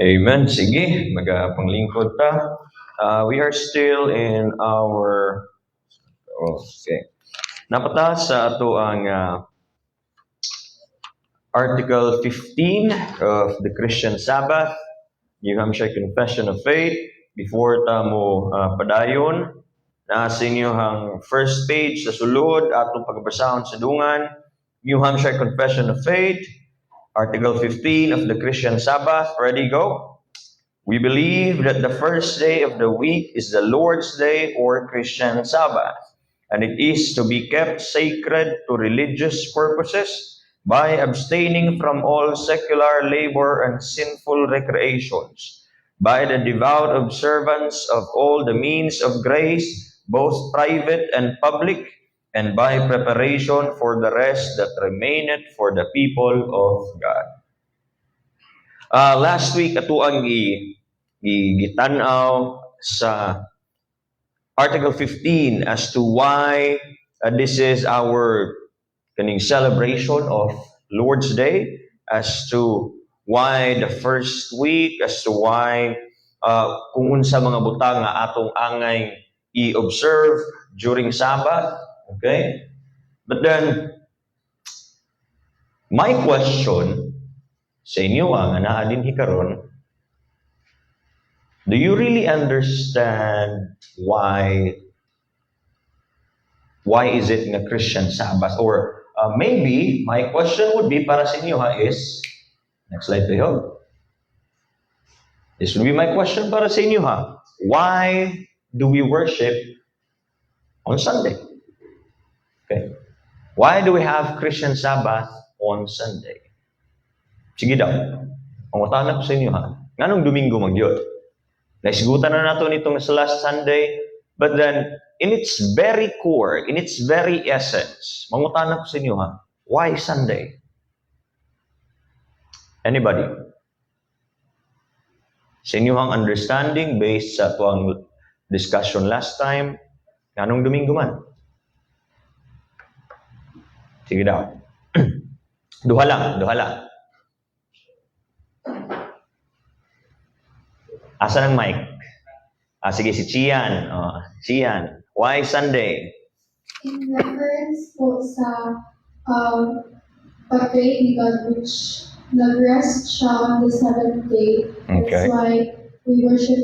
Amen. Sige, magapanglingkod ta. We are still in our... Okay. Napata sa ato ang Article 15 of the Christian Sabbath, New Hampshire Confession of Faith. Before ta mo padayon, na sa inyong first page sa sulod, atong pagbasahon sa dungan, New Hampshire Confession of Faith, Article 15 of the Christian Sabbath. Ready, go. We believe that the first day of the week is the Lord's Day or Christian Sabbath, and it is to be kept sacred to religious purposes by abstaining from all secular labor and sinful recreations, by the devout observance of all the means of grace, both private and public, and by preparation for the rest that remaineth for the people of God. Last week, ato ang gitanaw sa Article 15 as to why this is our celebration of Lord's Day, as to why the first week, as to why kung unsa mga butang nga atong angay i-observe during Sabbath. Okay? But then, my question sa inyo nga naa din hikaron, do you really understand why is it nga Christian Sabbath? Or maybe my question would be para sa inyo is, next slide tayo. This would be my question para sa inyo why do we worship on Sunday? Okay. Why do we have Christian Sabbath on Sunday? Sige daw. Ang utana ko sa inyo nganong Domingo magyod? Naisgutan na nato nitong sa last Sunday, but then in its very core, in its very essence, mangutana ko sa inyo why Sunday? Anybody? Sa inyong understanding based sa tuang discussion last time, nganong Domingo man? Sige daw. Duha lang. Asa ng mic? Sige, si Chian. Chian, why Sunday? In reference po sa pag-pray ni God, which nag-rest siya on the seventh day. Okay. That's why we worship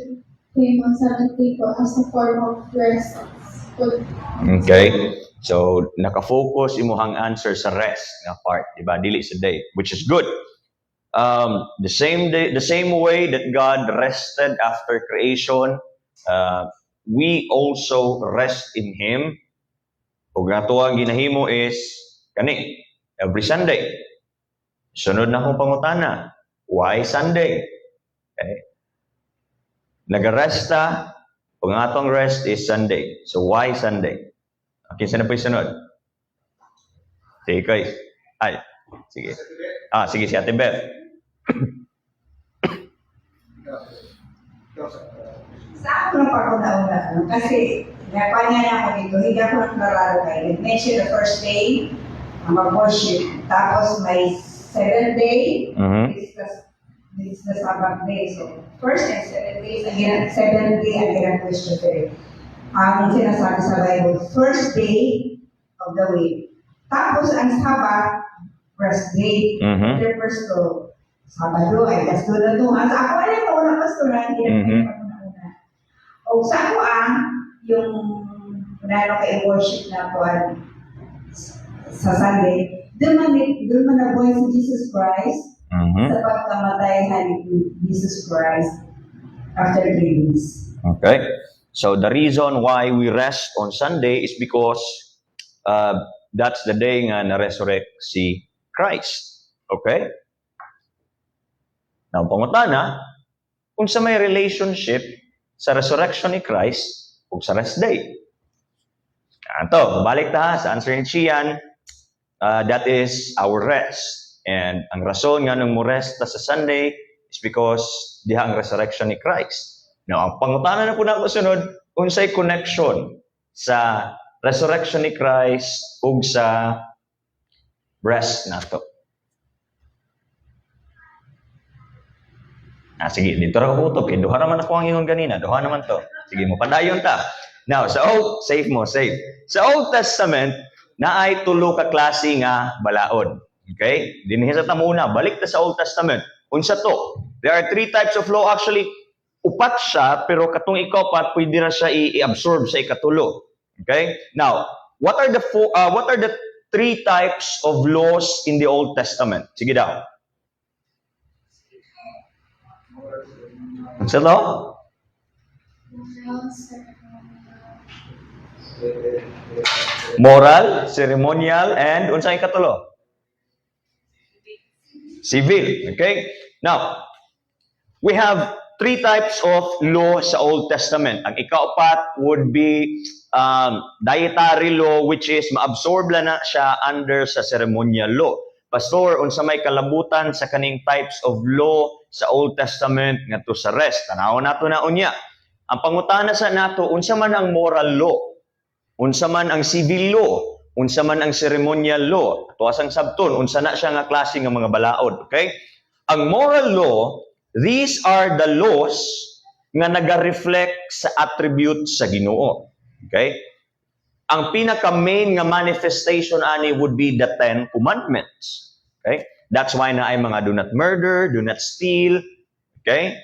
Him on seventh day po as a form of rest. Okay. So, nakafocus imuhang answer sa rest nga part, diba? Dili sa day, which is good. The same way that God rested after creation, we also rest in Him. Ug nato ang ginahimo is kani every Sunday. Sunod na akong pangutana, why Sunday? Okay. Nagaresta, ang atong rest is Sunday. So why Sunday? Kinsa na po sunod? Sige, guys. Sige. Sige, si Ate Beth. Sa ako lang pa ako nauna, kasi napanya na ako dito, hindi ako nakararo kayo. Nag-mention the first day, ang mag-worship. Tapos may 7th day, this is the Sabbath day. So, first and 7th days, 7th day, ang ginag-worship eh. Ang sinasabi sa Bible, first day of the week. Tapos ang Sabbath, rest day. The first to Sabado, ay gasto na ito. Sa ako, alam ko, unang pastoran, hindi na una. O sa ako yung nano kay worship na po sa Sunday, doon man nabuhay si Jesus Christ sa pagkamatay ni Jesus Christ after 3 days. Okay. So the reason why we rest on Sunday is because that's the day nga na-resurrect si Christ. Okay? Now, pangutana, kung sa may relationship sa resurrection ni Christ o sa rest day. Balik ta sa answer ni Chian, that is our rest. And ang rason nga nung mo rest sa Sunday is because diha ang resurrection ni Christ. Now, ang pangutana na po na sunod, unsay connection sa resurrection ni Christ ug sa rest nato. Sige, dito ra ko kutob. Duha naman ako ang ingon ganina. Duha naman to. Sige mo, padayon ta. Now, safe mo, safe. Sa Old Testament, naay tulo ka klase nga balaod. Okay? Dinhi sa tamuna, balik ta sa Old Testament. Unsa to? There are 3 types of law actually. Upat siya, pero katong ikapat, pwede na siya i-absorb sa ikatulo. Okay? Now, what are the 3 types of laws in the Old Testament? Sige daw. Unsa to? Moral, ceremonial, and unsa ikatulo? Civil. Okay? Now, we have 3 types of law sa Old Testament. Ang ikaapat would be dietary law, which is maabsorb na siya under sa ceremonial law. Pastor, unsa may kalabutan sa kaning types of law sa Old Testament ngadto sa rest? Tanaw nato na unya. Ang pangutana sa nato, unsa man ang moral law? Unsa man ang civil law? Unsa man ang ceremonial law? Tuwas ang sabton, unsa na siya nga klase nga mga balaod, okay? Ang moral law, these are the laws nga naga-reflect sa attribute sa Ginoo. Okay? Ang pinaka-main nga manifestation ani would be the 10 commandments. Okay? That's why na ay mga do not murder, do not steal. Okay?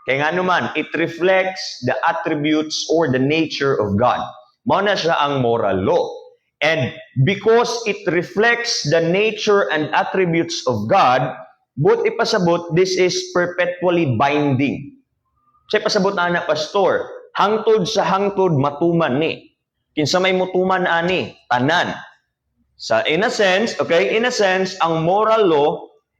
Kaya nga naman, it reflects the attributes or the nature of God. Mao na siya ang moral law. And because it reflects the nature and attributes of God, but ipasabot, this is perpetually binding. Sa ipasabot na pastor, hangtod sa hangtod matuman ni. Kinsa may mutuman ani, tanan. In a sense, ang moral law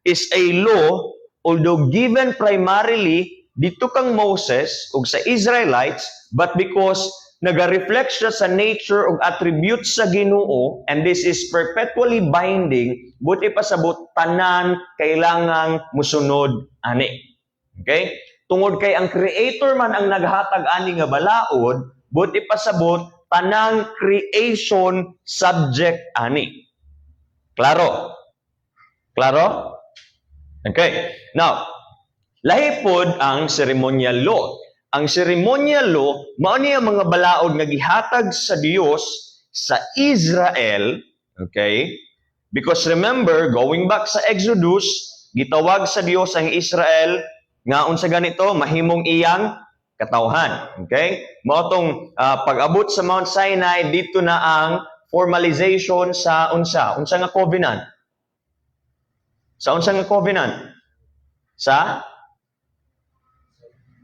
is a law, although given primarily dito kang Moses ug sa Israelites, but because naga-reflect siya sa nature ug attributes sa Ginoo, and this is perpetually binding, buti pasabot tanan kailangang musunod ani. Okay? Tungod kay ang creator man ang naghatag ani nga balaod, buti pasabot tanang creation subject ani. Klaro? Klaro? Okay. Now, lahi pod ang ceremonial law. Ang ceremonial law, mao niya mga balaod nga gihatag sa Dios sa Israel, okay? Because remember, going back sa Exodus, gitawag sa Dios ang Israel nga unsa ganito, mahimong iyang katawhan, okay? Mao tong pag-abot sa Mount Sinai, dito na ang formalization sa unsa nga covenant. Sa unsa nga covenant? Sa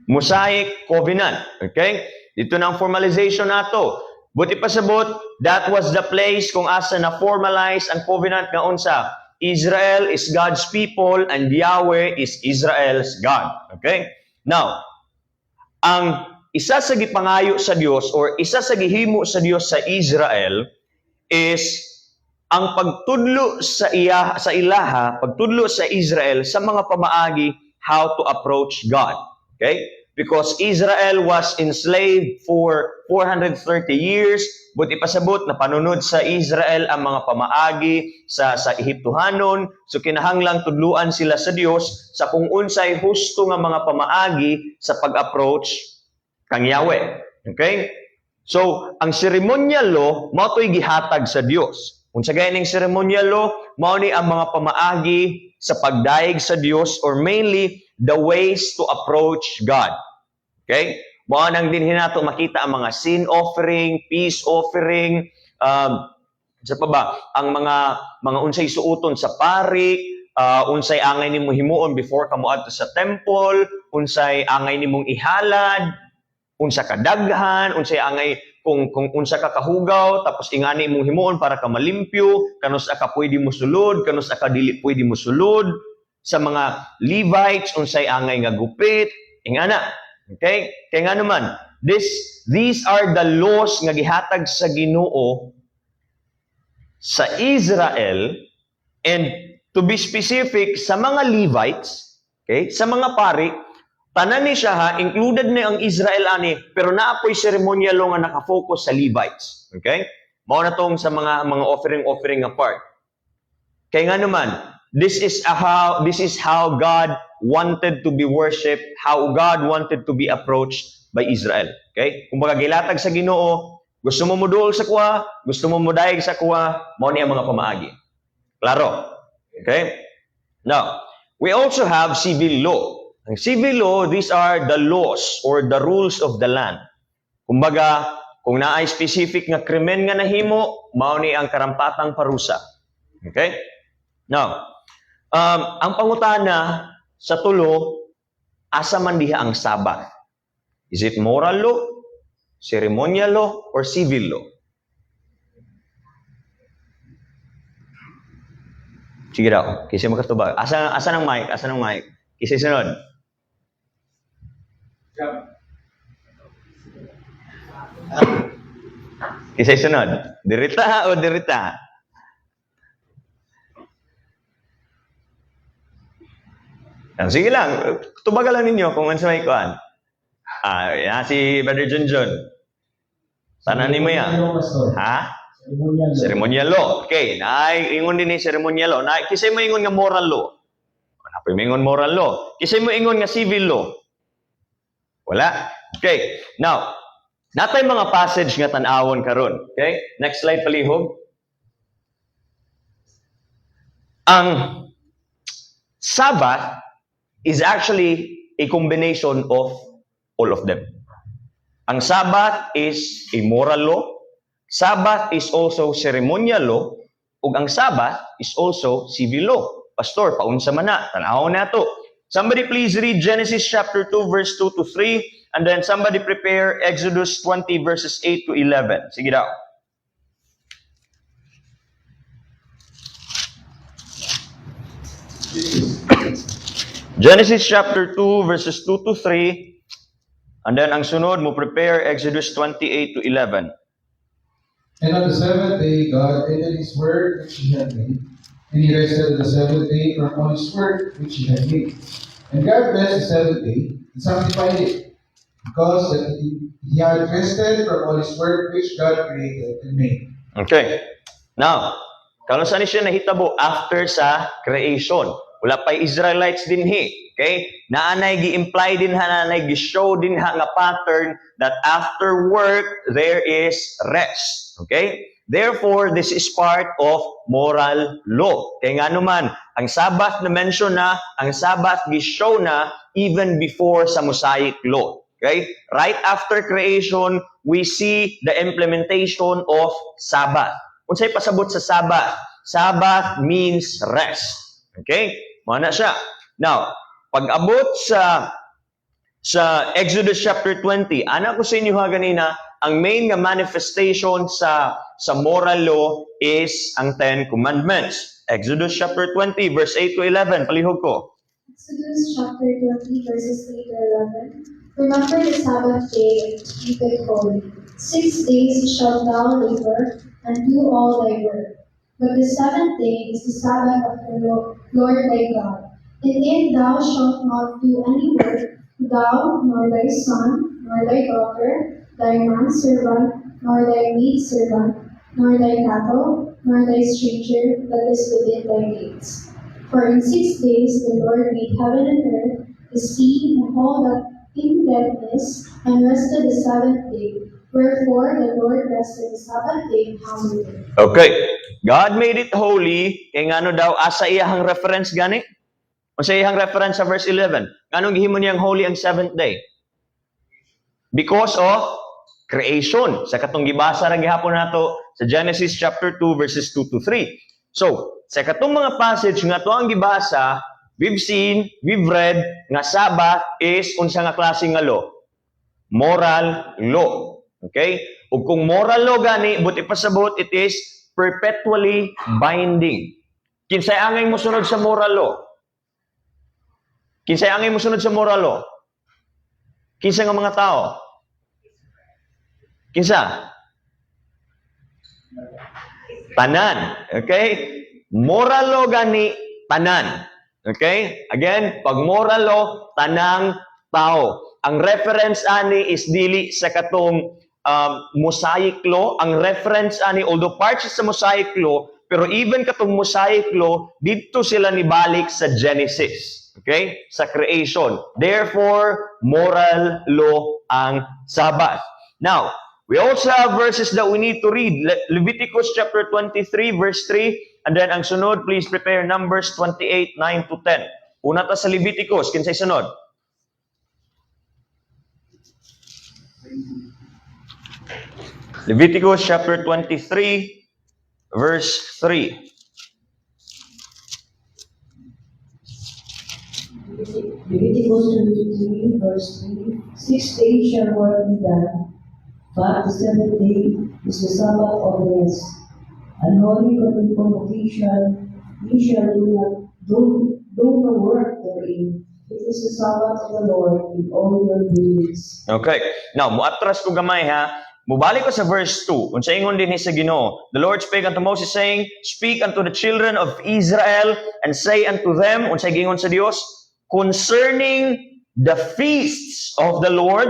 Mosaic Covenant. Okay? Dito na ang formalization nato. Buti pasabot, that was the place kung asa na-formalize ang covenant nga unsa. Israel is God's people and Yahweh is Israel's God. Okay? Now, ang isa sa gipangayo sa Dios or isa sa gihimo sa Dios sa Israel is ang pagtudlo sa ilaha, pagtudlo sa Israel sa mga pamaagi how to approach God. Okay? Because Israel was enslaved for 430 years, but ipasabot na panunod sa Israel ang mga pamaagi sa Ehiptohanon, so kinahanglang tudluan sila sa Dios sa kung unsay husto nga mga pamaagi sa pag-approach kang Yahweh. Okay? So, ang ceremonial law, mao to'y gihatag sa Dios. Unsa ganing ceremonial law, mao ni ang mga pamaagi sa pagdaig sa Dios or mainly the ways to approach God. Okay? Mao nang dinhi nato makita ang mga sin offering, peace offering, sa pa ba ang mga unsay suoton sa pari, unsay angay nimo himuon before ka moadto sa temple, unsay angay nimong ihalad, unsa ka daghan, unsay angay kung unsa ka kahugaw, tapos ingani imong himuon para ka malimpyo, kanus ka pwede mo sulod, kanus ka dili pwede mo sulod, sa mga Levites, unsay angay nga gupit, ingana. Okay? Kaya nga naman, these are the laws nga gihatag sa Ginoo sa Israel, and to be specific, sa mga Levites, okay? Sa mga pari, tanan ni siya ha, included ni ang Israel ani, pero naapoy ceremonial law nga nakafocus sa Levites. Okay? Mao na tong sa mga offering nga part. Kaya nga naman, this is how God wanted to be worshipped, how God wanted to be approached by Israel. Okay? Kung baga gilatag sa Ginoo, gusto mo mudul sa kuha, gusto mo mudayeg sa kuha, mao ni ang mga pamaagi. Klaro? Okay? Now, we also have civil law. Ang civil law, these are the laws or the rules of the land. Kumbaga, kung naay specific nga krimen nga nahimo, mao ni ang karampatang parusa. Okay? Now, ang pangutana sa tulo, asa man diha ang Sabbath? Is it moral law, ceremonial law, or civil law? Sige daw, kasi makatubag. Asa ng mic? Asa ng mic? Kasi sunod. Kasi sunod. Dirita o dirita? Sige lang, tubagan lang ninyo kung ano sa may kuhan. Yan si Brother Junjun. Sana ni mo yan. Ha? Ceremonial law. Okay, ingon din ni ceremonial law. Kisay mo ingon nga moral law. Napay mo ingon moral law. Kisay mo ingon nga civil law. Wala. Okay, now, natay mga passage nga tan-awon karon. Okay, next slide palihog. Ang Sabbath is actually a combination of all of them. Ang Sabbath is a moral law, Sabbath is also ceremonial law, ug ang Sabbath is also civil law. Pastor, paunsa man na, tan-awon nato. Somebody please read Genesis chapter 2 verse 2 to 3 and then somebody prepare Exodus 20 verses 8 to 11. Sige daw. Genesis chapter 2 verses 2 to 3 and then ang sunod mo prepare Exodus 28 to 11. And on the seventh day God ended his work which he had made, and he rested on the seventh day from all his work which he had made. And God blessed the seventh day and sanctified it, because that he had rested from all his work which God created and made. Okay. Now, kano saan siya nahitabo after sa creation? Wala pa Israelites din okay? Naanay gi-imply din naanay gi-show din nga pattern that after work there is rest. Okay? Therefore, this is part of moral law. Kaya nga naman, ang Sabbath na mention na, ang Sabbath gi-show na even before sa Mosaic law. Okay? Right after creation, we see the implementation of Sabbath. Unsay pasabot sa Sabbath? Sabbath means rest. Okay? Mana siya. Now, pag-abot sa Exodus chapter 20, anak ko sa inyo ganina, ang main nga manifestation sa moral law is ang 10 Commandments. Exodus chapter 20 verse 8 to 11. Palihog ko. Exodus chapter 20 verses 8 to 11. Remember the Sabbath day and keep it holy. 6 days shalt thou labor and do all thy work. But the seventh day is the Sabbath of the Lord thy God. In it thou shalt not do any work, thou, nor thy son, nor thy daughter, thy manservant, nor thy maidservant, nor thy cattle, nor thy stranger that is within thy gates. For in 6 days the Lord made heaven and earth, the sea, and all that in them is, and rested the seventh day. Wherefore the Lord rested the Sabbath day and hallowed it. Okay. God made it holy. Kaya nga daw, asa iyahang reference gani? O sa iyahang reference sa verse 11. Anong gihimo niyang holy ang seventh day? Because of creation. Sa katong gibasa ra gihapon nato sa Genesis chapter 2 verses 2 to 3. So, sa katong mga passage nga to ang gibasa, we've seen, we've read nga Sabbath is unsa nga klase nga law? Moral law. Okay? Ug kung moral law gani, buti pasabot, it is perpetually binding. Kinsay angay mo sunod sa moral law? Kinsay angay mo sunod sa moral law? Kinsa nga mga tao? Kinsa? Tanan. Okay? Moral law gani, tanan. Okay? Again, pag moral law, tanang tao. Ang reference ani is dili sa katong Mosaic law. Ang reference ani, although parts sa Mosaic law, pero even katong Mosaic law, dito sila nibalik sa Genesis. Okay? Sa creation. Therefore, moral law ang Sabbath. Now, we also have verses that we need to read. Leviticus chapter 23, verse 3. And then ang sunod, please prepare Numbers 28, 9 to 10. Una ta sa Leviticus, kinsay sunod? Leviticus chapter 23, verse 3. Leviticus 23, verse 3, 6 days shall work be done, but the seventh day is the Sabbath of rest. An holy convocation, ye shall do no work therein. It is the Sabbath of the Lord in all your dealings. Okay. Now, muatras ko gamay ha. Mubalik ko sa verse 2. Kung sa ingon din sa Ginoo, the Lord spake unto Moses saying, speak unto the children of Israel and say unto them, unsay gingon sa Dios, concerning the feasts of the Lord,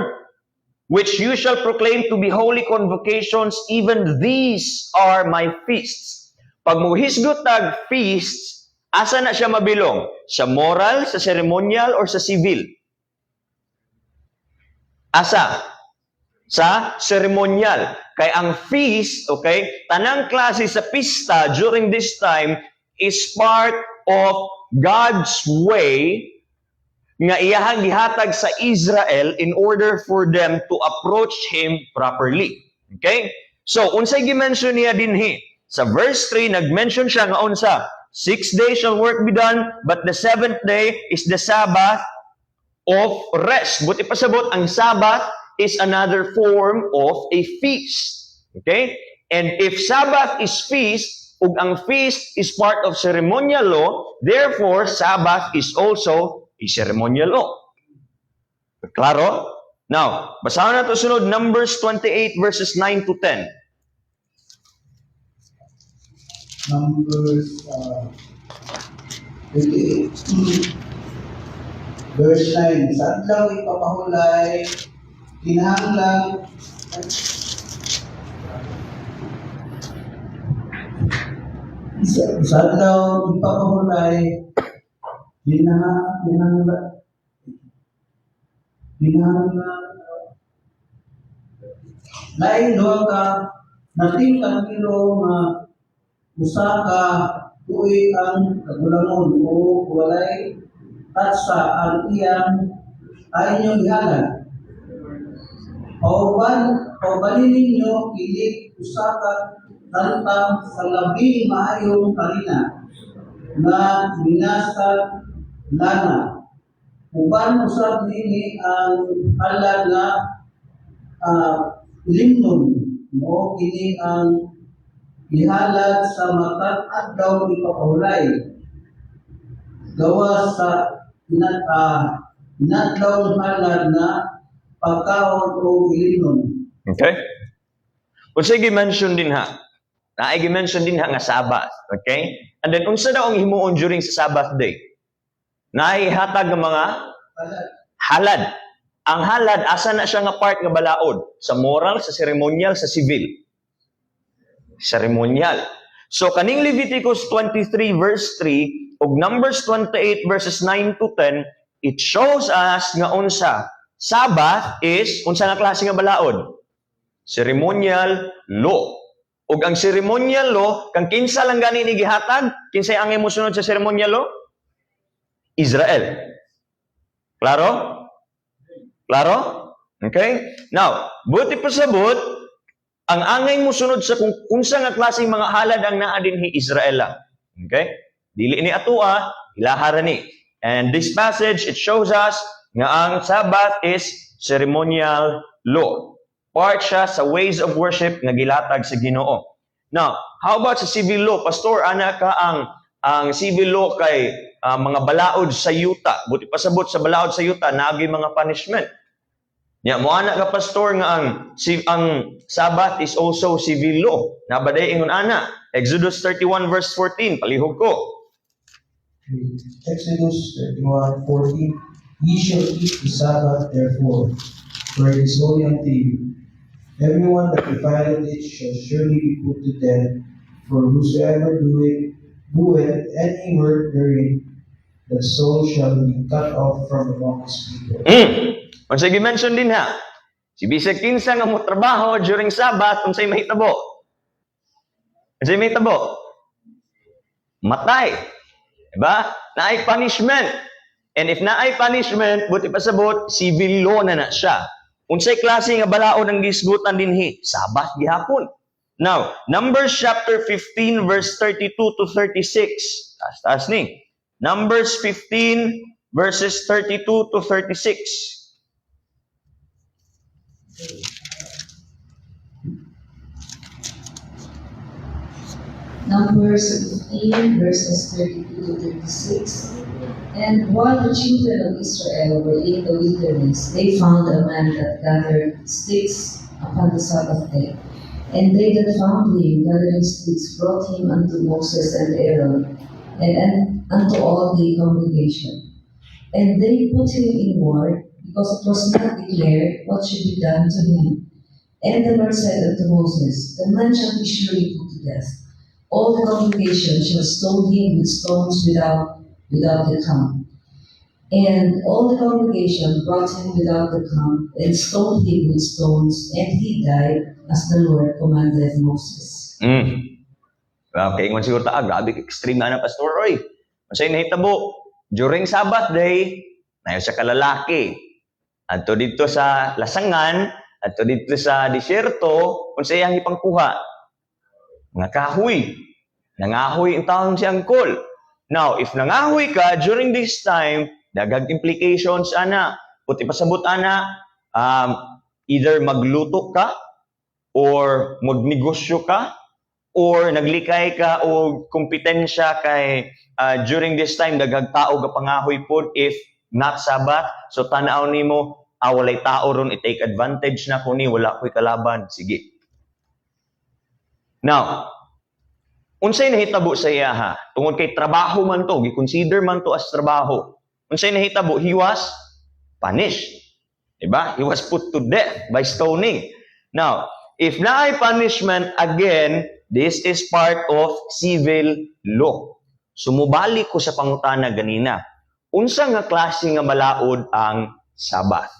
which you shall proclaim to be holy convocations, even these are my feasts. Pag muhisgot tag feasts, asa na siya mabilong? Sa moral, sa ceremonial, or sa civil? Asa? Sa ceremonial. Kay ang feast, okay, tanang klase sa pista during this time is part of God's way nga iyahang gihatag sa Israel in order for them to approach Him properly. Okay? So, unsay gi-mention niya dinhi? Sa verse 3, nag-mention siya nga unsa, 6 days shall work be done, but the 7th day is the Sabbath of rest. Buti pasabot, ang Sabbath is another form of a feast. Okay? And if Sabbath is feast, ug ang feast is part of ceremonial law, therefore, Sabbath is also a ceremonial law. Klaro? Now, basahan na ito sunod, Numbers 28 verses 9 to 10. Numbers 28. Verse 9. Sa adlaw ipapahulay, kinahanglan sa adlaw ipapahulay, kinahanglan lain doon ka nating kanilo nga usa ka tuig ang kagulangon o walay tatsa ang iyang inyong ihalan. Paubalin ninyo kilit usa ka tantang sa labing maayong karina na binasag lana. Uban usab nini ang halad na limnon o kini ang ihalad sa matag adlaw ipapahulay gawa sa inadlaw halad na pagkaon o ilinon. Okay? Unsay gi-mention din ha? Naay gi-mention din ha nga Sabbath. Okay? And then, unsa daw ang himuon during sa Sabbath day? Naihatag ng mga halad. Ang halad, asa na siya nga part nga balaod? Sa moral, sa ceremonial, sa civil? Ceremonial. So, kaning Leviticus 23 verse 3 ug Numbers 28 verses 9 to 10, it shows us nga unsa. Sabbath is, unsa nga klase nga balaod? Ceremonial law. Ug ang ceremonial law, kang kinsa lang gani ni gihatag? Kinsay ang musunod sa ceremonial law? Israel. Klaro? Klaro? Okay? Now, buti pasabot, ang angay musunod sa kung unsa nga klaseng mga halad ang naa dinhi Israel lang. Okay? Dili ni atua, ilahara ni. And this passage, it shows us nga ang Sabbath is ceremonial law. Part siya sa ways of worship nga gilatag sa Ginoo. Now, how about sa civil law? Pastor, ana ka ang civil law kay mga balaod sa yuta. Buti pasabot sa balaod sa yuta, nagi mga punishment. Nya mo ana ka pastor nga ang Sabbath is also civil law. Nabaday ingon ana. Exodus 31 verse 14, palihog ko. Exodus 31:14. Ye shall keep the Sabbath therefore, for it is holy unto you. Everyone that defileth it shall surely be put to death, For whosoever doeth any work therein, the soul shall be cut off from among his people. Kung sige mention din ha, si bisag kinsa nga mo trabaho during Sabbath, kung sa'y mahitabo. Kung sa'y mahitabo, matay. Diba? Naay punishment. And if naay punishment, buti pasabot, civil law na siya. Unsay klase nga balaod ang gisgutan dinhi? Sabbath gihapon. Now, Numbers chapter 15 verse 32 to 36. Taas ni. Numbers 15 verses 32 to 36. Numbers 15, verses 32 to 36. And while the children of Israel were in the wilderness, they found a man that gathered sticks upon the Sabbath day. And they that found him gathering sticks brought him unto Moses and Aaron, and unto all the congregation. And they put him in ward, because it was not declared what should be done to him. And the Lord said unto Moses, The man shall be surely put to death. All the congregation shall stone him with stones without the camp. And all the congregation brought him without the camp, and stoned him with stones, and he died as the Lord commanded Moses. Okay, kung siguro grabe extreme na pastor oy. Masay nahitabo during Sabbath day, nayo sa kalalaki. Adto dito sa lasangan, adto dito sa disyerto, kung sayang ipangkuha. Mga kahoy. Nangahoy ang taong si angkol. Now, if nangahoy ka during this time, dagag implications ana. Puti pasabot ana, either magluto ka, or magnegosyo ka, or naglikay ka o kompetensya kay during this time dagag tao ga pangahoy pod if not Sabbath. So tanaw nimo, walay tao ron i-take advantage na kuni wala ko'y kalaban. Sige. Now, unsay nahitabo sa iya ha? Tungod kay trabaho man to, gi-consider man to as trabaho. Unsay nahitabo? He was punished. Diba? He was put to death by stoning. Now, if naay punishment, again, this is part of civil law. Sumubalik ko sa pangutana ganina. Unsa nga klase nga balaod ang Sabbath?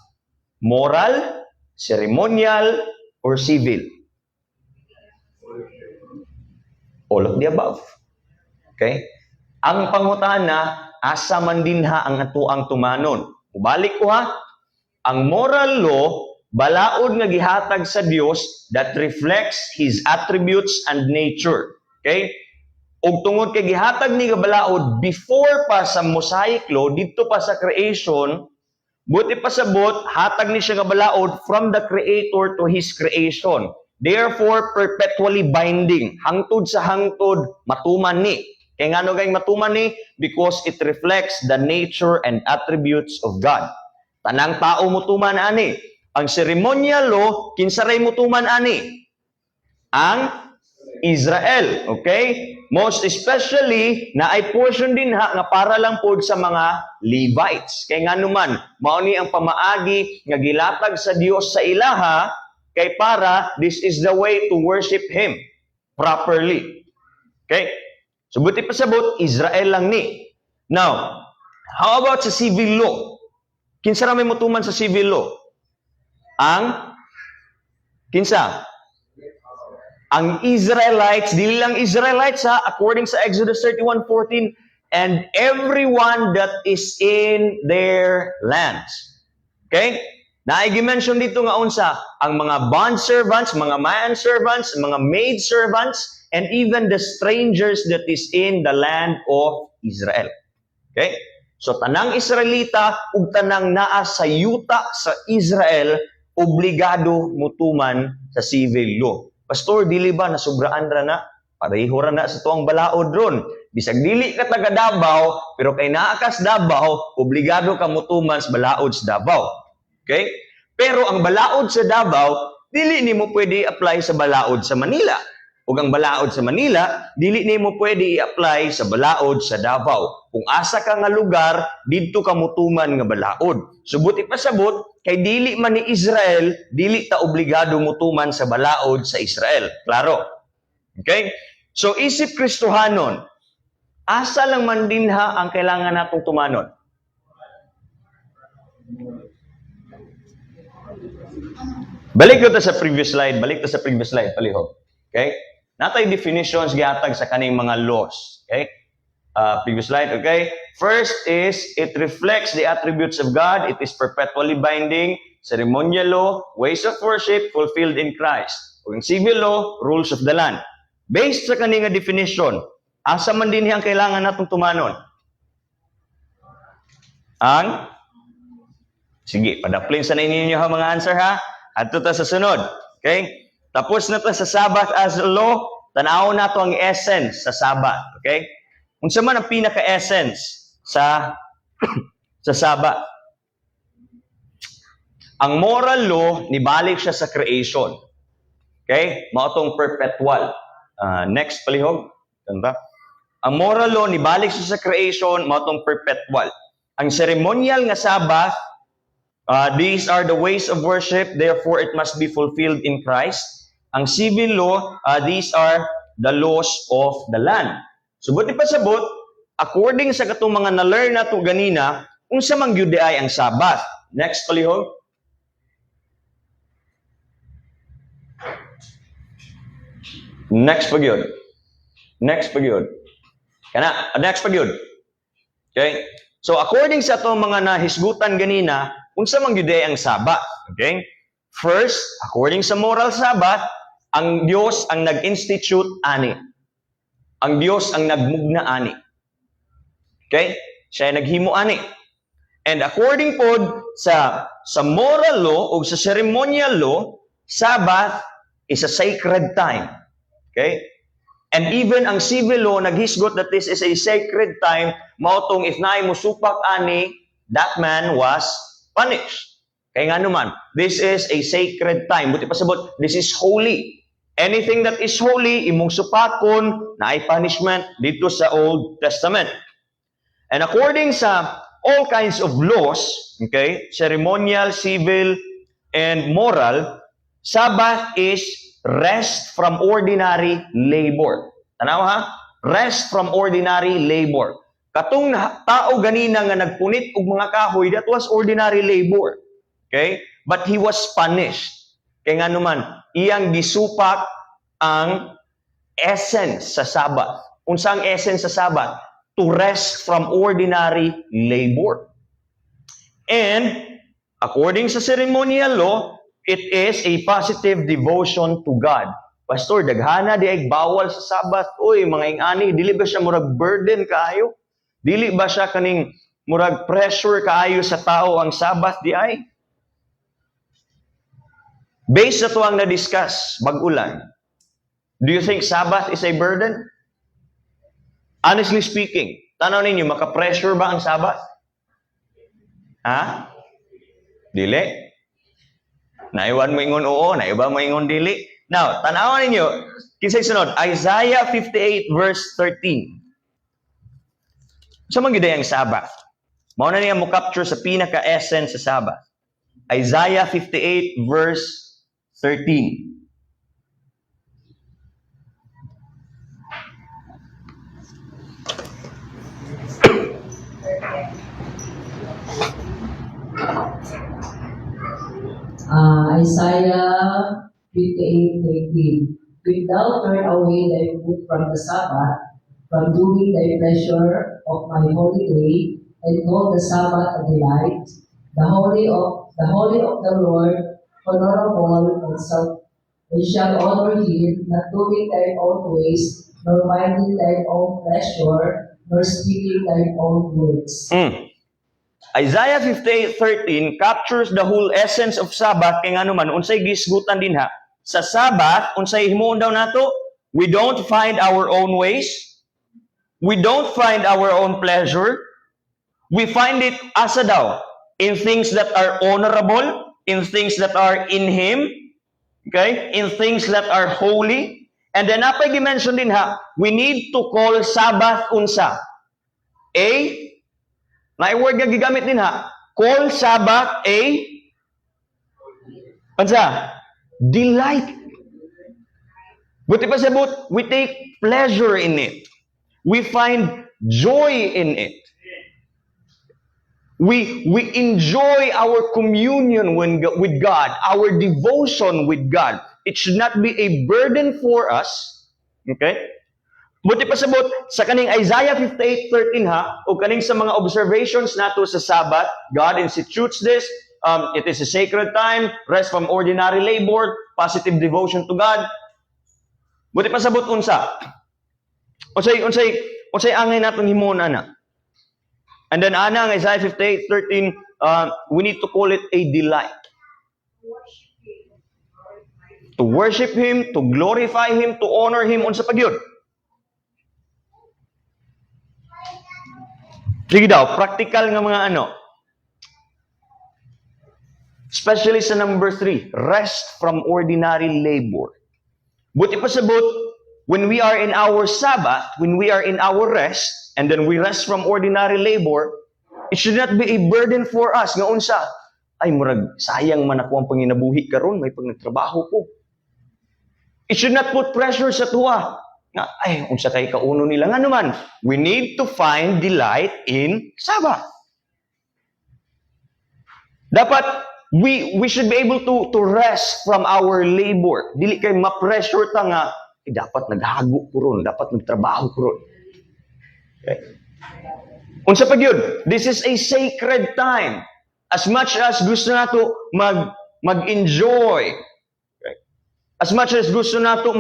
Moral, ceremonial, or civil? All of the above. Okay? Ang pangutana, asa man dinha ang atuang tumanon. Ubalik ko ha, ang moral law, balaod nga gihatag sa Dios that reflects His attributes and nature. Okay? Ug tungod kay gihatag ni nga balaod before pa sa Mosaic law, dito pa sa creation, buti pa sabot, hatag ni siya nga balaod from the Creator to His creation. Therefore, perpetually binding. Hangtod sa hangtod, matuman ni. Kaya nga no gayong matuman ni? Because it reflects the nature and attributes of God. Tanang tao mutuman ani. Ang ceremonial law, kinsaray mutuman ani? Ang Israel. Okay? Most especially, na ay portion din ha, nga para lang po sa mga Levites. Kaya nga naman, mauni ang pamaagi nga gilatag sa Dios sa ilaha, kay para, this is the way to worship Him properly. Okay? So, buti pa sabot, Israel lang ni. Now, how about sa civil law? Kinsa ra may mutuman sa civil law? Kinsa? Ang Israelites, dili lang Israelites ha, according sa Exodus 31:14, and everyone that is in their lands. Okay? Naigi-mention dito nga unsa, ang mga bond servants, mga man servants, mga maid servants, and even the strangers that is in the land of Israel. Okay? So tanang Israelita ug tanang naa sa yuta sa Israel, obligado mutuman sa civil law. Pastor, dili ba nasubraan ra na? Pareho ra na sa tuang balaod ron. Bisag dili ka taga Davao, pero kay naa ka sa Davao, obligado ka mutuman sa balaod sa Davao. Okay? Pero ang balaod sa Davao, dili nimo pwede i-apply sa balaod sa Manila. Ug ang balaod sa Manila, dili nimo pwede i-apply sa balaod sa Davao. Kung asa ka nga lugar, didto ka mutuman nga balaod. Subot ipasabot, kay dili man ni Israel, dili ta obligado mutuman sa balaod sa Israel. Klaro? Okay? So isip Kristohanon, asa lang man dinha ang kailangan natong tumanon? Balik ko sa previous slide, palihog. Okay? Natay definitions gihatag sa kaning mga laws. Okay? Previous slide, okay? First is, it reflects the attributes of God. It is perpetually binding. Ceremonial law, ways of worship fulfilled in Christ. Kung civil law, rules of the land. Based sa kaning nga definition, asa man din ang kailangan natong tumanon? Sige, padaplin sa ninyo ang mga answer ha. Adto ta sa sunod. Okay? Tapos na ta sa Sabbath as law, tanaw na to ang essence sa Sabbath. Okay? Unsa man ang pinaka-essence sa sa Sabbath? Ang moral law, nibalik siya sa creation. Okay? Mao tong perpetual. Next palihog. Ganda. Ang moral law, nibalik siya sa creation, mao tong perpetual. Ang ceremonial nga Sabbath, these are the ways of worship, therefore it must be fulfilled in Christ. Ang civil law, these are the laws of the land. So, buti pa sabot, according sa katong mga na-learn na to ganina, unsa man gyud ay ang Sabbath. Next palihog. Next pagyod. Next pagyod. Next pagyod. Okay? So, according sa itong mga nahisgutan ganina, unsa man gyud ang Sabbath. Okay? First, according sa moral Sabbath, ang Dios ang nag-institute ani. Ang Dios ang nagmugna ani. Okay? Siya ang naghimo ani. And according po sa moral law o sa ceremonial law, Sabbath is a sacred time. Okay? And even ang civil law naghisgot that this is a sacred time, mautong if naay mosupak ani, that man was punished. Kaya nga naman, this is a sacred time. Buti pasabot, this is holy. Anything that is holy, imong supakon, na ay punishment dito sa Old Testament. And according sa all kinds of laws, okay, ceremonial, civil, and moral, Sabbath is rest from ordinary labor. Tanaw ha? Rest from ordinary labor. Katong tao ganina nga nagpunit og mga kahoy, that was ordinary labor. Okay? But he was punished. Kaya nga naman, iyang gisupak ang essence sa Sabbath. Unsa ang essence sa Sabbath? To rest from ordinary labor. And, according sa ceremonial law, it is a positive devotion to God. Pastor, daghana di ay bawal sa Sabbath. Uy, mga ingani, dili ba siya murag burden kaayo? Dili ba siya kaning murag pressure kaayo sa tao ang Sabbath di ay? Based sa tuwang na-discuss, bag-ulan, do you think Sabbath is a burden? Honestly speaking, tanaw ninyo, maka-pressure ba ang Sabbath? Ha? Dili? Naiwan mo ingon oo, naiba mo ingon dili. Now, tanawan ninyo, kinsay sunod, Isaiah 58 verse 13. Sa mga gidayang Sabbath, mao na niya mo capture sa pinaka-essence sa Sabbath. Isaiah 58 verse 13. Isaiah 58:13. Wilt thou turn away thy foot from the Sabbath, from doing thy pleasure of my holy day, and call the Sabbath a delight, the holy of the Lord, honorable, and shall honor him, not doing thine own ways, nor minding thine own pleasure, nor speaking thine own words. Isaiah 58:13 captures the whole essence of Sabbath kay ngano man unsay gisgutan dinha sa Sabbath unsay himuon daw nato, we don't find our own ways, we don't find our own pleasure, we find it asa daw in things that are honorable, in things that are in him, okay, in things that are holy. And then napay gi-mention din ha, we need to call Sabbath unsa na word nga gigamit din ha. Call Sabbath delight. Buti pa sabot, we take pleasure in it. We find joy in it. We enjoy our communion with God, our devotion with God. It should not be a burden for us. Okay? Buti pa sabot, sa kaning Isaiah 58:13 ha, o kaning sa mga observations nato sa Sabbath, God institutes this. It is a sacred time, rest from ordinary labor, positive devotion to God. Buti pa sabot unsa. Unsay angay naton himon ana. And then ana ang Isaiah 58:13, we need to call it a delight. To worship Him, to glorify Him, to honor Him unsa pagyud. Sige daw, practical nga mga ano. Especially sa number 3, rest from ordinary labor. Buti pa sabot, when we are in our Sabbath, when we are in our rest, and then we rest from ordinary labor, it should not be a burden for us. Nga unsa, ay murag, sayang man ako ang panginabuhi karon, may pag nagtrabaho ko. It should not put pressure sa tuwa. Nga, ay, unsa kay kauno nila. Nga naman, we need to find delight in Sabbath. Dapat, we should be able to rest from our labor. Dili kay ma-pressure ta nga, dapat naghago ko ron, dapat nagtrabaho ko ron. Okay. Unsa pa gyud? This is a sacred time. As much as gusto nato mag-enjoy. Okay. As much as gusto nato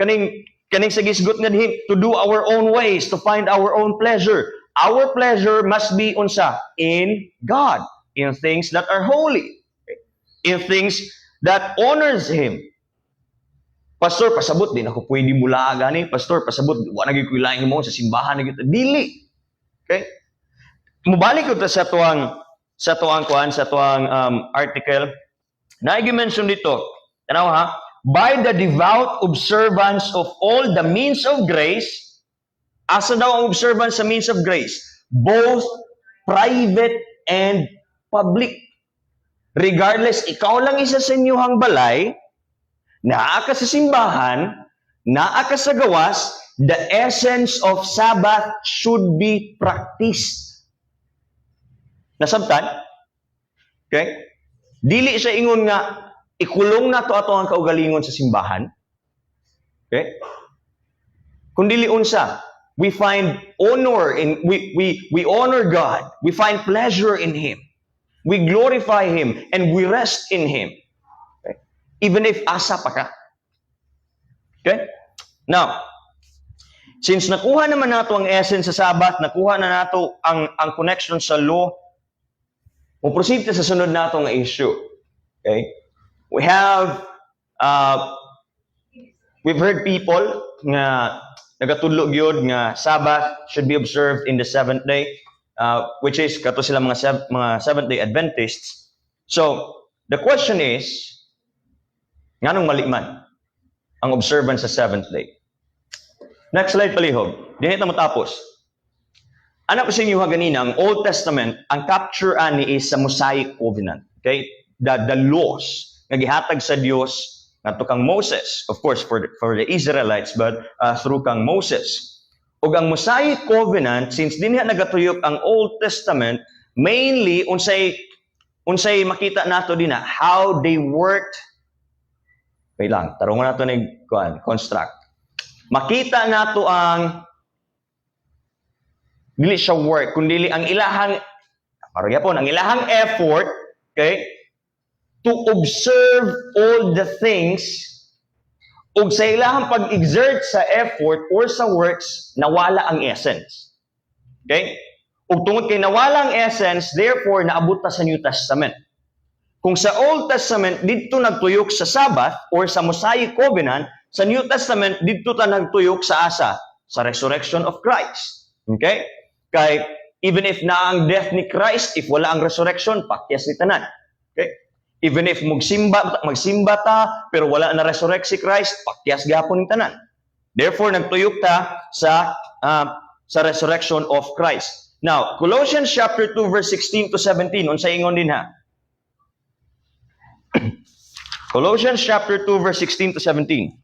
kaning sagisgot nga dihi to do our own ways, to find our own pleasure. Our pleasure must be unsa? In God, in things that are holy, okay? In things that honors Him. Pastor, pasabot din ako pwede mula gani. Pastor, pasabot wa na gyud ko ilaing mo sa simbahan na gyud. Dili. Okay? Mubalik ko ta sa tuang article. Na i-mention dito. Tanaw ha? By the devout observance of all the means of grace, asa daw ang observance sa means of grace? Both private and public. Regardless, ikaw lang isa sa inyong balay, naa ka sa simbahan, naa ka sa gawas, the essence of Sabbath should be practiced. Nasabtan? Okay? Dili siya ingon nga, ikulong na to ato ang kaugalingon sa simbahan. Okay? Kung dili unsa, we find honor in we honor God. We find pleasure in Him. We glorify Him and we rest in Him. Okay? Even if asa pa ka. Okay? Now, since nakuha naman nato ang essence sa Sabbath, nakuha na nato ang connection sa law, mo-proceed sa sunod nato nga issue. Okay? We've heard people nga nagatudlo gyud nga Sabbath should be observed in the 7th day, which is kato sila mga 7th-day Adventists. So, the question is, nganong mali man ang observance sa 7th day? Next slide palihog. Dinhi ta matapos. Ana ko sa inyo ganina, ang Old Testament, ang capture ani is sa Mosaic Covenant. Okay? The laws nga gihatag sa Dios ngadto kang Moses, of course for the Israelites, but through kang Moses. Ug ang Mosaic Covenant, since dinhi nagatuyok ang Old Testament, mainly unsay makita nato dinha how they worked. Wait lang, tarungan nato ning construct. Makita nato ang dili siya work, kundi ang ilahang ang ilahang effort, okay? To observe all the things ug sa ilahang pag-exert sa effort or sa works, nawala ang essence. Okay? Ug tungod kay nawala ang essence, therefore, naabot ta sa New Testament. Kung sa Old Testament, dito nagtuyok sa Sabbath or sa Mosaic Covenant, sa New Testament, dito ta nagtuyok sa asa? Sa resurrection of Christ. Okay? Kay, even if na ang death ni Christ, if wala ang resurrection, pakyas ni tanan. Okay? Even if magsimba ta, pero wala na resurrect si Christ, pakyas gapon ni tanan. Therefore, nagtuyok ta sa resurrection of Christ. Now, Colossians chapter 2, verse 16 to 17, unsa ingon din ha? Colossians chapter 2, verse 16 to 17.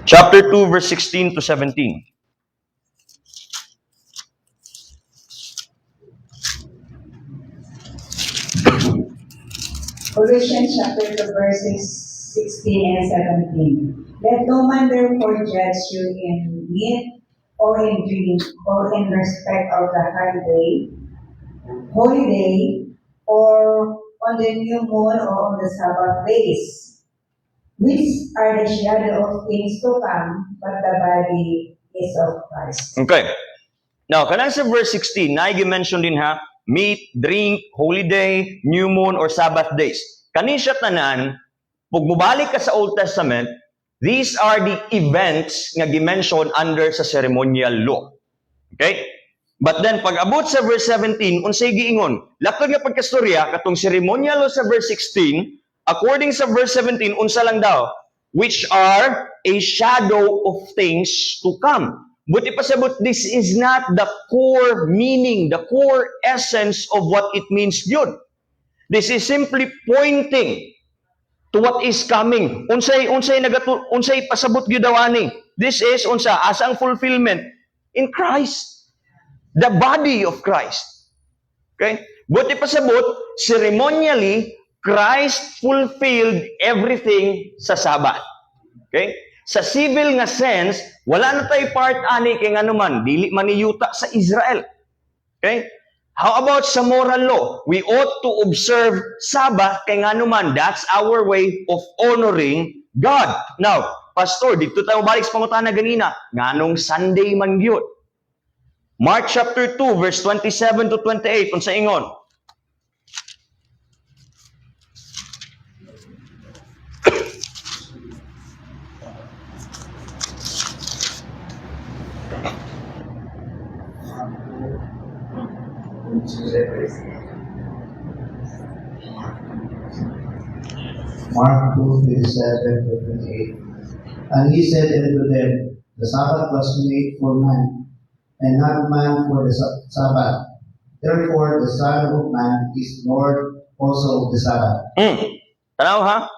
Chapter 2, verse 16 to 17. Colossians chapter 2, verses 16 and 17. Let no man therefore judge you in meat or in drink or in respect of the holy day, or on the new moon or on the Sabbath days, which are the shadow of things to come, but the body is of Christ. Okay. Now, kanang sa verse 16, na i-mention din ha, meat, drink, holy day, new moon, or Sabbath days. Kanin siya tanan, pag mubalik ka sa Old Testament, these are the events nga gi-mention under sa ceremonial law. Okay? But then, pag abot sa verse 17, unsay giingon, lakad nga pagkastorya, katong ceremonial law sa verse 16, according sa verse 17, unsa lang daw, which are a shadow of things to come. Buti pa sabot, this is not the core meaning, the core essence of what it means yun. This is simply pointing to what is coming. Unsay pasabot gyud daw ani. This is unsa as ang fulfillment in Christ, the body of Christ. Okay? Buti pa sabot, ceremonially Christ fulfilled everything sa Sabbath. Okay? Sa civil nga sense, wala na tayo part ani kay nganuman, dili man niyuta sa Israel. Okay? How about sa moral law? We ought to observe Sabbath kay nganuman, that's our way of honoring God. Now, Pastor, dito tayo balik sa pangutana ganina, nganong Sunday man gyud? Mark chapter 2, verse 27 to 28, unsa ingon? Mark 2:27-28. And he said unto them, the Sabbath was made for man, and not man for the Sabbath. Therefore, the Son of Man is Lord also of the Sabbath. Tanaw ha?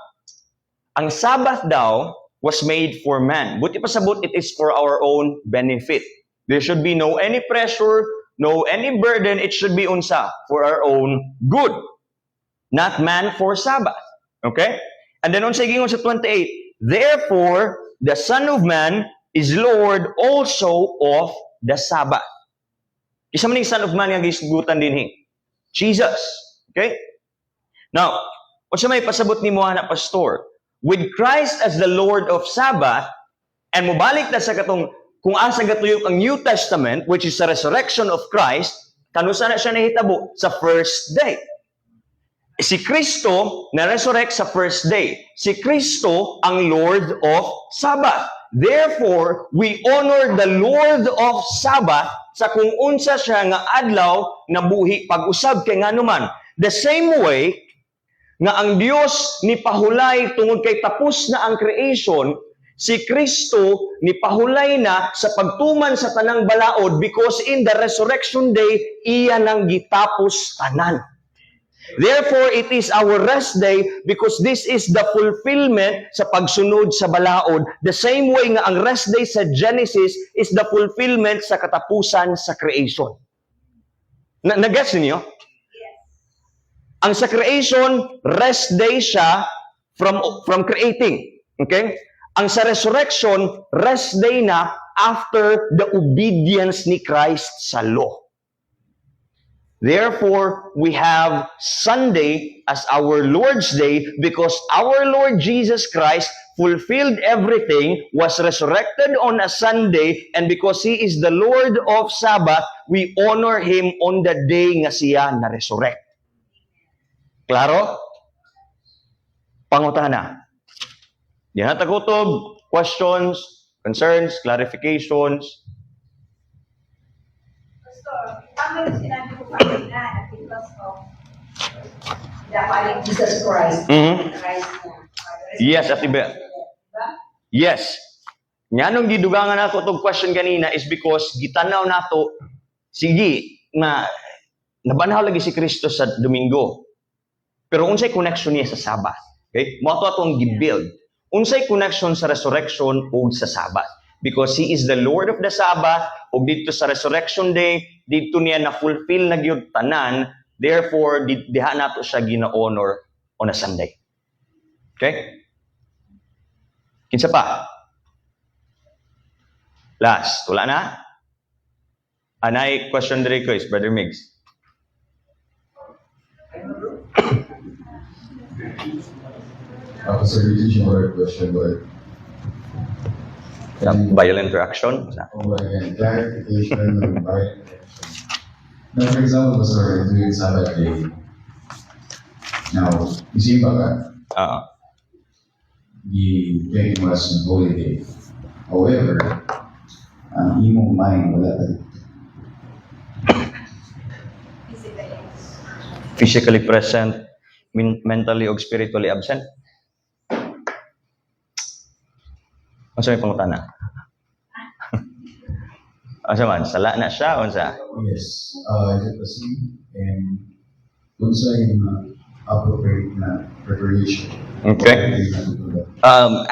Ang Sabbath daw was made for man. Buti pa sabot, it is for our own benefit. There should be no any pressure, no any burden. It should be unsa for our own good. Not man for Sabbath. Okay? And then unsa gingon sa 28, therefore the Son of Man is Lord also of the Sabbath. Isa man ning Son of Man nga gisgutan dinhi? Jesus. Okay? Now, unsa may pasabot nimo ana pastor? With Christ as the Lord of Sabbath, and mubalik na sa katong kung asa gatuyok ang New Testament, which is the resurrection of Christ, kanusa na siya nahitabo sa first day. Si Kristo na-resurrect sa first day. Si Kristo ang Lord of Sabbath. Therefore, we honor the Lord of Sabbath sa kung unsa siya nga adlaw na buhi pag-usab kay nganuman. The same way nga ang Dios ni pahulay tungod kay tapos na ang creation, si Kristo ni pahulay na sa pagtuman sa tanang balaod because in the resurrection day, iya nang gitapos tanan. Therefore, it is our rest day because this is the fulfillment sa pagsunod sa balaod. The same way nga ang rest day sa Genesis is the fulfillment sa katapusan sa creation. Nag-gets niyo? Ang sa creation, rest day siya from creating. Okay? Ang sa resurrection, rest day na after the obedience ni Christ sa law. Therefore, we have Sunday as our Lord's Day because our Lord Jesus Christ fulfilled everything, was resurrected on a Sunday, and because He is the Lord of Sabbath, we honor Him on the day nga siya na-resurrect. Klaro? Pangutana. Di na tagutob, questions, concerns, clarifications. Pastor, tama yung sinabi ko kanina na because of the following Jesus Christ. Christ niya. Yes, Ate Beth. Diba? Yes. Nganong gidugangan nato itong question kanina is because gitanaw nato, sige, na nabanhaw lagi si Kristo sa Domingo. Pero unsay connection niya sa Sabbath? Okay? Mo ato atong gi-build. unsay connection sa resurrection o sa Sabbath? Because He is the Lord of the Sabbath, o dito sa Resurrection Day, dito niya na-fulfill na gyud tanan, therefore, diha nato siya gina-honor on a Sunday. Okay? Kinsa pa? Last, wala na? Anay question diri ko is Brother Migs. Sir, this is your question, but Violent reaction? again, clarification of violent action. Now, for example, sir, during Sabbath day, now, isip ka, the day was a holy day. However, ang imong mind, wala pa dito. Physically present, mentally o spiritually absent? Ano sa may pangutana? Ano man? Sala na siya? O sa? Yes, is it the same? And kung sa yung appropriate na preparation. Okay. Okay, na to do that.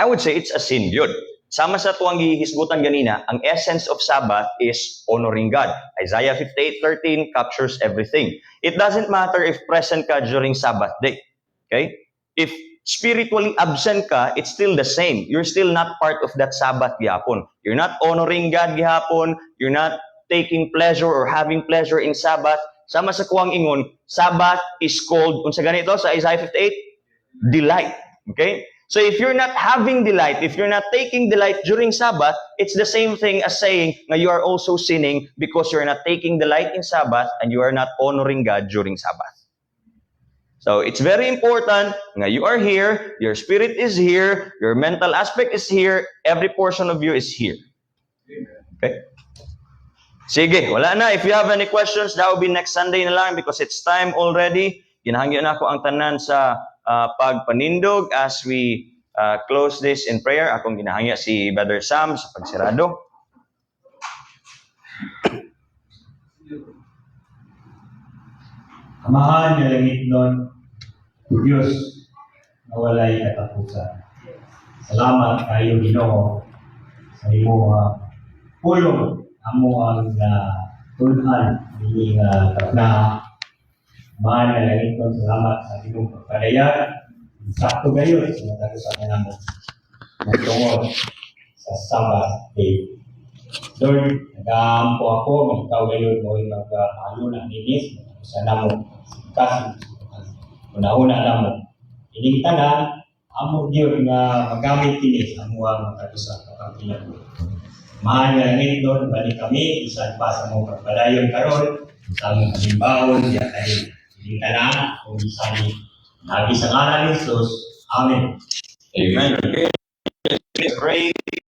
I would say it's a sin yun. Sama sa tuwang gihisgutan ganina, ang essence of Sabbath is honoring God. Isaiah 58:13 captures everything. It doesn't matter if present ka during Sabbath day. Okay? If spiritually absent ka, it's still the same. You're still not part of that Sabbath gihapon. You're not honoring God gihapon. You're not taking pleasure or having pleasure in Sabbath. Sama sa kuwang ingon, Sabbath is called, unsa ganito sa Isaiah 58? Delight. Okay? So if you're not having delight, if you're not taking delight during Sabbath, it's the same thing as saying na you are also sinning because you're not taking delight in Sabbath and you are not honoring God during Sabbath. So it's very important na you are here, your spirit is here, your mental aspect is here, every portion of you is here. Okay? Sige, wala na. If you have any questions, that will be next Sunday na lang because it's time already. Ginahangyo na ako ang tanan sa pagpanindog as we close this in prayer. Akong ginahangya si Brother Sam sa pagsirado. Amahan nga langit nun, Diyos na walay katapusan. Salamat kayo Ginoo sa imo pulong amo ang tulhan ini tapna. Amahan nga langit nun, salamat sa imong pagpadayan. Sakto kayo sa matagusan na namo. Magtungod sa Sabbath day. Lord, nag-aampo ako, ikaw ngayon mo yung mag-aluna ninis, sa namo, kasi una-una namo. Ining tanan, amo Diyon nga magamit kini sa amo ang matagusan kapag pinag mahal nga langit doon, balik kami, isan pa sa mga pagpadayon karon sa among kalimbawon, diya kayo. Ining tanan, kung isan ni Nabi sa ngalan ni Jesus. Amen. Amen. Okay. Pray.